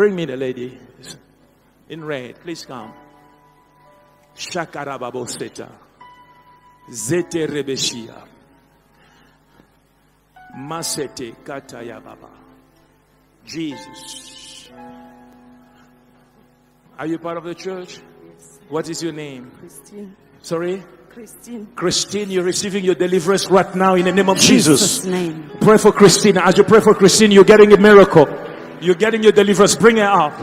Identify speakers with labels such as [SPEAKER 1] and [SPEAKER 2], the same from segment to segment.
[SPEAKER 1] Bring me the lady in red. Please come. Shakarababoseta. Zete rebeshia. Masete kataya baba. Jesus. Are you part of the church?
[SPEAKER 2] Yes.
[SPEAKER 1] What is your name?
[SPEAKER 2] Christine.
[SPEAKER 1] Sorry?
[SPEAKER 2] Christine.
[SPEAKER 1] Christine, you're receiving your deliverance right now in the name of Jesus.
[SPEAKER 2] Name.
[SPEAKER 1] Pray for Christine. As you pray for Christine, you're getting a miracle. You're getting your deliverance. Bring her up.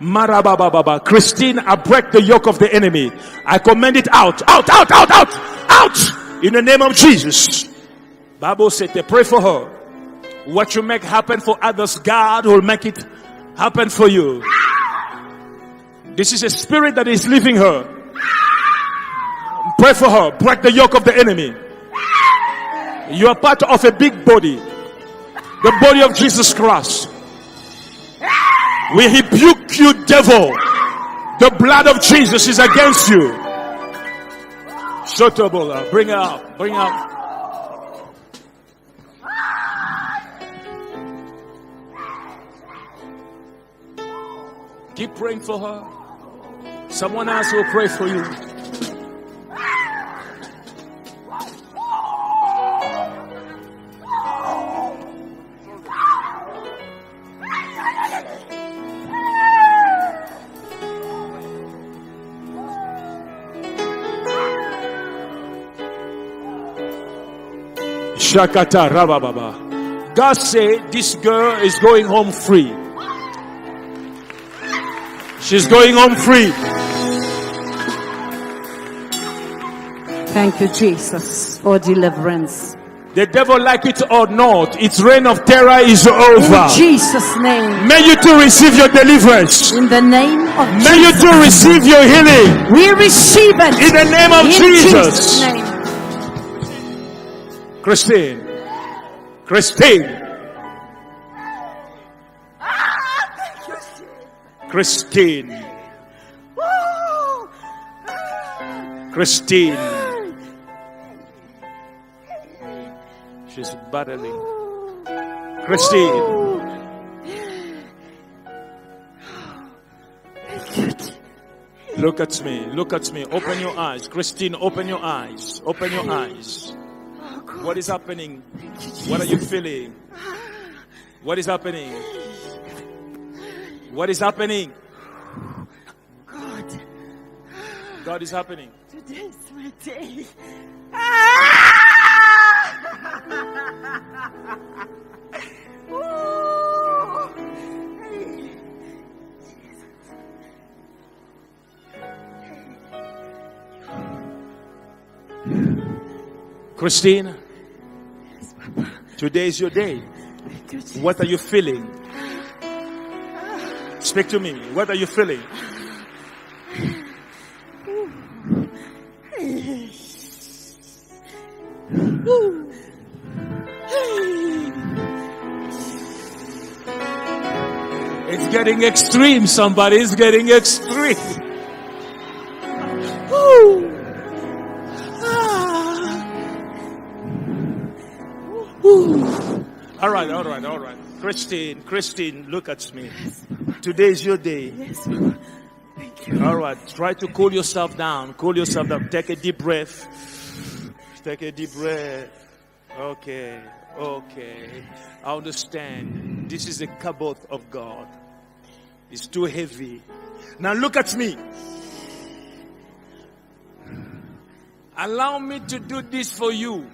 [SPEAKER 1] Marabababa. Christine, I break the yoke of the enemy. I command it out. Out, out, out, out, out. In the name of Jesus. Bible said they pray for her. What you make happen for others, God will make it happen for you. This is a spirit that is leaving her. Pray for her. Break the yoke of the enemy. You are part of a big body. The body of Jesus Christ. We rebuke you, devil. The blood of Jesus is against you. Shotobola. Bring her up. Bring her up. Keep praying for her. Someone else will pray for you. Shakata Rabababa. God said this girl is going home free. She's going home free.
[SPEAKER 2] Thank you, Jesus, for deliverance.
[SPEAKER 1] The devil, like it or not, its reign of terror is over.
[SPEAKER 2] In Jesus' name.
[SPEAKER 1] May you too receive your deliverance.
[SPEAKER 2] In the name of Jesus.
[SPEAKER 1] May you too receive your healing.
[SPEAKER 2] We receive it.
[SPEAKER 1] In the name of Jesus.
[SPEAKER 2] Name.
[SPEAKER 1] Christine. Christine. Christine. Christine. She's battling. Christine. Look at me. Look at me. Open your eyes. Christine, open your eyes. Open your eyes. What is happening? What are you feeling? What is happening? What is happening? God is happening.
[SPEAKER 2] Today's my day.
[SPEAKER 1] Christine, today is your day. What are you feeling? Speak to me. What are you feeling? It's getting extreme. Somebody is getting extreme. All right. Christine, look at me. Today is your day.
[SPEAKER 2] Yes, thank you.
[SPEAKER 1] All right, try to cool yourself down. Cool yourself down. Take a deep breath. Take a deep breath. Okay. I understand. This is a kabod of God. It's too heavy. Now look at me. Allow me to do this for you.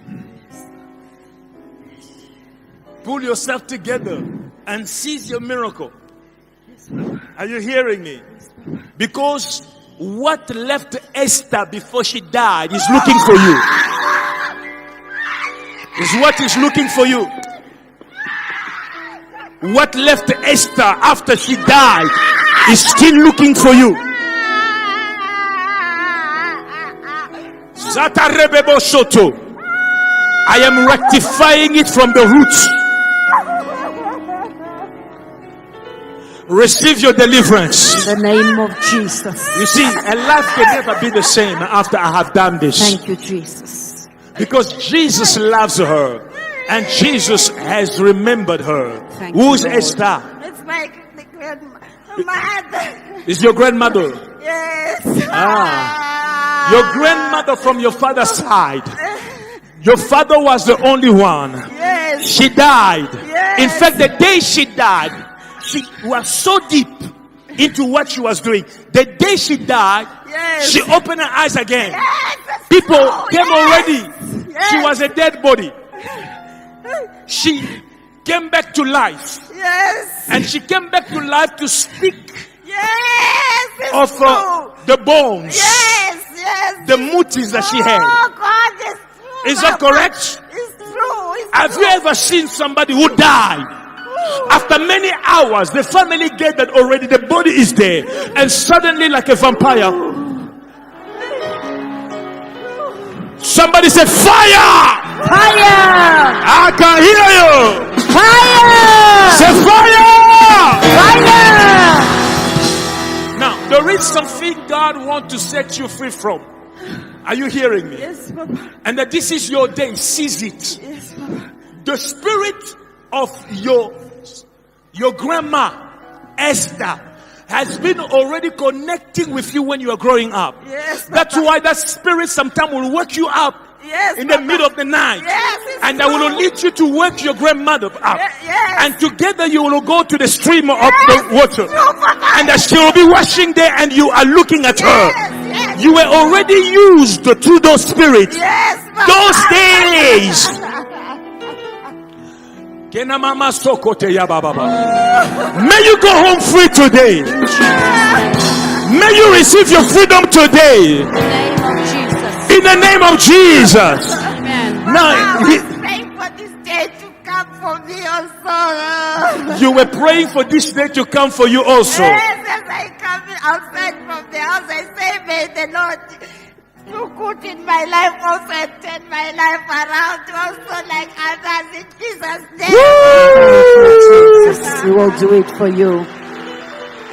[SPEAKER 1] Pull yourself together and seize your miracle. Are you hearing me? Because what left Esther before she died is looking for you. Is what is looking for you. What left Esther after she died is still looking for you. Zatarebebo Soto. I am rectifying it from the roots. Receive your deliverance.
[SPEAKER 2] In the name of Jesus.
[SPEAKER 1] You see, a life can never be the same after I have done this.
[SPEAKER 2] Thank you, Jesus.
[SPEAKER 1] Because Jesus loves her. And Jesus has remembered her.
[SPEAKER 2] Thank
[SPEAKER 1] Who's
[SPEAKER 2] you, Lord.
[SPEAKER 1] Esther?
[SPEAKER 3] It's like the grandma.
[SPEAKER 2] mother.
[SPEAKER 1] Is your grandmother?
[SPEAKER 2] Yes.
[SPEAKER 1] Your grandmother from your father's side. Your father was the only one.
[SPEAKER 2] Yes.
[SPEAKER 1] She died.
[SPEAKER 2] Yes.
[SPEAKER 1] In fact, the day she died, she was so deep into what she was doing. The day she died,
[SPEAKER 2] Yes.
[SPEAKER 1] she opened her eyes again.
[SPEAKER 2] Yes, that's
[SPEAKER 1] People
[SPEAKER 2] true.
[SPEAKER 1] came
[SPEAKER 2] Yes.
[SPEAKER 1] already.
[SPEAKER 2] Yes.
[SPEAKER 1] She was a dead body. She came back to life.
[SPEAKER 2] Yes.
[SPEAKER 1] And she came back to life to speak
[SPEAKER 2] Yes. It's
[SPEAKER 1] of
[SPEAKER 2] true.
[SPEAKER 1] the bones,
[SPEAKER 2] Yes. Yes.
[SPEAKER 1] the mutis that she had.
[SPEAKER 2] Oh God, it's true.
[SPEAKER 1] Is that
[SPEAKER 2] Papa.
[SPEAKER 1] correct?
[SPEAKER 2] It's true. It's
[SPEAKER 1] Have
[SPEAKER 2] true.
[SPEAKER 1] you ever seen somebody who died? After many hours, the family gathered already, the body is there, and suddenly, like a vampire, somebody said, "Fire!"
[SPEAKER 2] Fire!
[SPEAKER 1] I can hear you.
[SPEAKER 2] Fire!
[SPEAKER 1] Say, "Fire!"
[SPEAKER 2] Fire!
[SPEAKER 1] Now, there is something God wants to set you free from. Are you hearing me?
[SPEAKER 2] Yes, Papa.
[SPEAKER 1] And that this is your day. Seize it.
[SPEAKER 2] Yes, Papa.
[SPEAKER 1] The spirit of your grandma, Esther, has been already connecting with you when you are growing up.
[SPEAKER 2] Yes,
[SPEAKER 1] That's
[SPEAKER 2] Papa.
[SPEAKER 1] why that spirit sometimes will wake you up
[SPEAKER 2] Yes,
[SPEAKER 1] in the
[SPEAKER 2] Papa.
[SPEAKER 1] middle of the night.
[SPEAKER 2] Yes, it's
[SPEAKER 1] And that will
[SPEAKER 2] true.
[SPEAKER 1] lead you to wake your grandmother up.
[SPEAKER 2] Yes.
[SPEAKER 1] And together you will go to the stream of
[SPEAKER 2] Yes,
[SPEAKER 1] the water.
[SPEAKER 2] it's true, Papa.
[SPEAKER 1] And that she will be washing there and you are looking at her.
[SPEAKER 2] Yes.
[SPEAKER 1] You were already used to those spirits.
[SPEAKER 2] Yes, Papa.
[SPEAKER 1] Those days. Kena mama sokote ya baba baba. May you go home free today. May you receive your freedom today.
[SPEAKER 2] In the name of Jesus.
[SPEAKER 1] In the name of Jesus.
[SPEAKER 2] Amen.
[SPEAKER 1] Now,
[SPEAKER 2] I was praying for this day to come for me also.
[SPEAKER 1] you were praying for this day to come for you also.
[SPEAKER 2] Yes, as I come outside from the house, I say, may the Lord do good in my life also and turn my life around also like others in Jesus' name.
[SPEAKER 3] He will do it for you.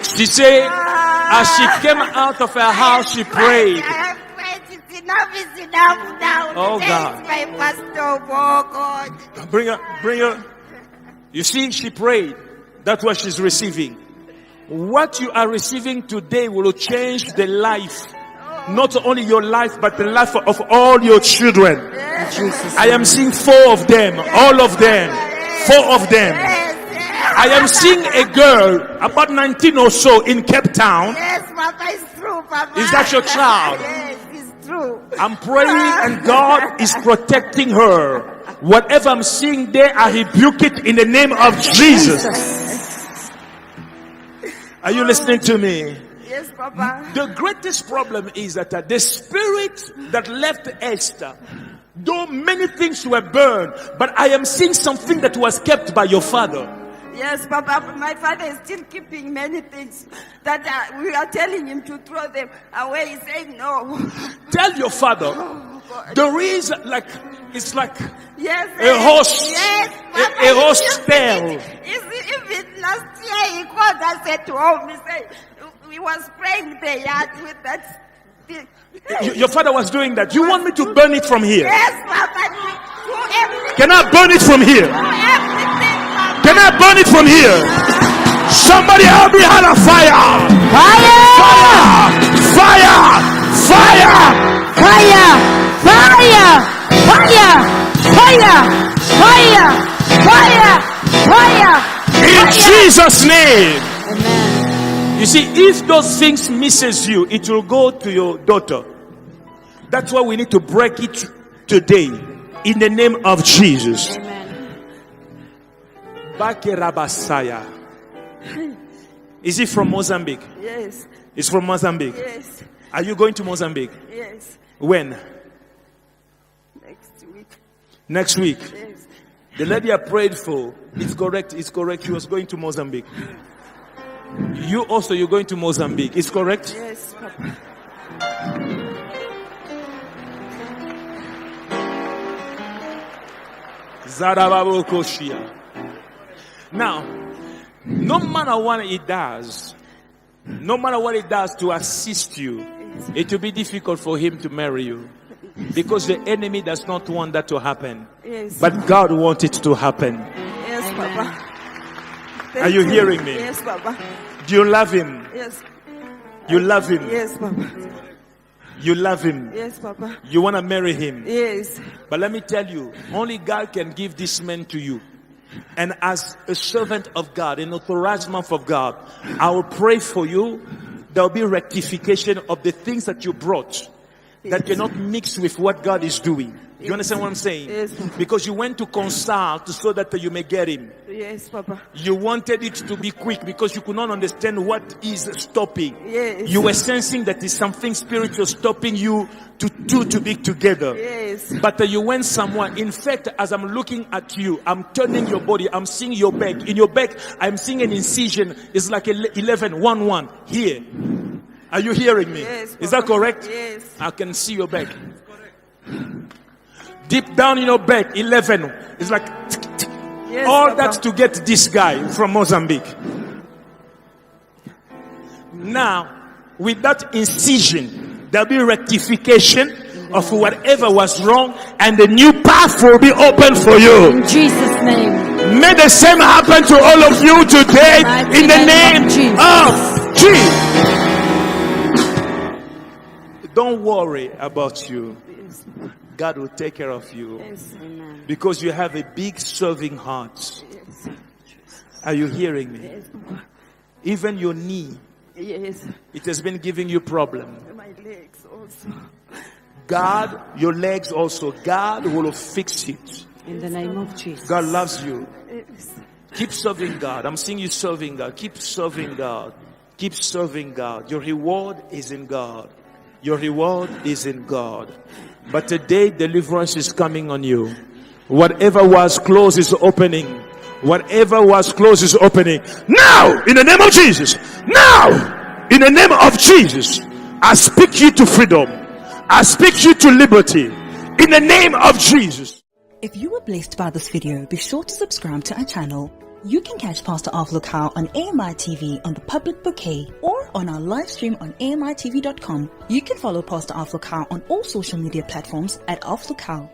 [SPEAKER 1] She said, as she came out of her house, she prayed.
[SPEAKER 2] I have prayed. It's enough is enough now.
[SPEAKER 1] Oh,
[SPEAKER 2] Today
[SPEAKER 1] God.
[SPEAKER 2] is my pastor. Oh God.
[SPEAKER 1] Bring her. You see, she prayed. That's what she's receiving. What you are receiving today will change the life. Not only your life, but the life of all your children. I am seeing 4 of them. All of them. 4 of them. I am seeing a girl about 19 or so in Cape Town.
[SPEAKER 2] Yes, Papa, it's true, Papa.
[SPEAKER 1] Is that your child?
[SPEAKER 2] Yes, it's true.
[SPEAKER 1] I'm praying and God is protecting her. Whatever I'm seeing there, I rebuke it in the name of Jesus. Are you listening to me?
[SPEAKER 2] Yes, Papa.
[SPEAKER 1] The greatest problem is that the spirit that left Esther, though many things were burned, but I am seeing something that was kept by your father.
[SPEAKER 2] Yes, Papa, my father is still keeping many things that we are telling him to throw them away. He's saying no.
[SPEAKER 1] Tell your father,
[SPEAKER 2] Oh, God.
[SPEAKER 1] there is it's like
[SPEAKER 2] Yes,
[SPEAKER 1] a host,
[SPEAKER 2] yes, Papa,
[SPEAKER 1] a host
[SPEAKER 2] even-
[SPEAKER 1] tale.
[SPEAKER 2] Even last year he called us at home. He said he was praying the yard with that thing.
[SPEAKER 1] Your father was doing that. You want me to burn it from here?
[SPEAKER 2] Yes, Papa, do everything.
[SPEAKER 1] Can I burn it from here?
[SPEAKER 2] Do everything, Papa.
[SPEAKER 1] Can I burn it from here? Somebody help me holler fire! Fire! Fire! Fire!
[SPEAKER 3] Fire! Fire! Fire! Fire! Fire! Fire! Fire!
[SPEAKER 1] In Jesus' name.
[SPEAKER 3] Amen.
[SPEAKER 1] You see, if those things misses you, it will go to your daughter. That's why we need to break it today. In the name of Jesus.
[SPEAKER 3] Amen.
[SPEAKER 1] Bakerabasaya. Is it from Mozambique?
[SPEAKER 2] Yes,
[SPEAKER 1] It's from Mozambique.
[SPEAKER 2] yes,
[SPEAKER 1] Are you going to Mozambique?
[SPEAKER 2] yes.
[SPEAKER 1] When?
[SPEAKER 2] Next week.
[SPEAKER 1] Next week.
[SPEAKER 2] Yes.
[SPEAKER 1] The lady I prayed for, it's correct, She was going to Mozambique. You also, you're going to Mozambique. It's correct?
[SPEAKER 2] Yes, Papa.
[SPEAKER 1] Zarababokoshia. Now, no matter what it does to assist you, it will be difficult for him to marry you. Because the enemy does not want that to happen.
[SPEAKER 2] Yes.
[SPEAKER 1] But God wants it to happen.
[SPEAKER 2] Yes, Papa.
[SPEAKER 1] Are you hearing me?
[SPEAKER 2] Yes, Papa.
[SPEAKER 1] Do you love him?
[SPEAKER 2] Yes.
[SPEAKER 1] You love him.
[SPEAKER 2] Yes, Papa.
[SPEAKER 1] You love him.
[SPEAKER 2] Yes, Papa.
[SPEAKER 1] You want to marry him.
[SPEAKER 2] Yes.
[SPEAKER 1] But let me tell you, only God can give this man to you. And as a servant of God, an authorized man of God, I will pray for you. There will be rectification of the things that you brought that cannot mix with what God is doing. You understand what I'm saying?
[SPEAKER 2] Yes, Papa.
[SPEAKER 1] Because you went to consult so that you may get him.
[SPEAKER 2] Yes, Papa.
[SPEAKER 1] You wanted it to be quick because you could not understand what is stopping.
[SPEAKER 2] Yes.
[SPEAKER 1] You were sensing that is something spiritual stopping you to be together.
[SPEAKER 2] Yes.
[SPEAKER 1] But you went somewhere. In fact, as I'm looking at you, I'm turning your body. I'm seeing your back. In your back, I'm seeing an incision. It's like 11 here. Are you hearing me?
[SPEAKER 2] Yes,
[SPEAKER 1] Is that
[SPEAKER 2] Papa.
[SPEAKER 1] correct?
[SPEAKER 2] Yes.
[SPEAKER 1] I can see your back. Deep down in your back, 11. It's like
[SPEAKER 2] Yes,
[SPEAKER 1] all
[SPEAKER 2] Papa.
[SPEAKER 1] that to get this guy from Mozambique. Now, with that incision, there'll be rectification of whatever was wrong, and the new path will be open for you.
[SPEAKER 3] In Jesus' name.
[SPEAKER 1] May the same happen to all of you today in the name of Jesus. Don't worry about you.
[SPEAKER 2] Yes.
[SPEAKER 1] God will take care of you
[SPEAKER 2] Yes.
[SPEAKER 3] Amen.
[SPEAKER 1] because you have a big serving heart.
[SPEAKER 2] Yes.
[SPEAKER 1] Are you hearing me?
[SPEAKER 2] Yes, Papa.
[SPEAKER 1] Even your knee,
[SPEAKER 2] Yes.
[SPEAKER 1] it has been giving you problem.
[SPEAKER 2] My legs also.
[SPEAKER 1] God, your legs also, God will fix it.
[SPEAKER 3] In the name of Jesus.
[SPEAKER 1] God loves you.
[SPEAKER 2] Yes.
[SPEAKER 1] Keep serving God. I'm seeing you serving God. Keep serving God. Keep serving God. Your reward is in God. Your reward is in God. But today deliverance is coming on you. Whatever was closed is opening. Whatever was closed is opening. Now, in the name of Jesus. Now, in the name of Jesus, I speak you to freedom. I speak you to liberty. In the name of Jesus.
[SPEAKER 4] If you were blessed by this video, be sure to subscribe to our channel. You can catch Pastor Alf Lukau on AMI TV on the public bouquet or on our live stream on AMITV.com. You can follow Pastor Alf Lukau on all social media platforms at Alf Lukau.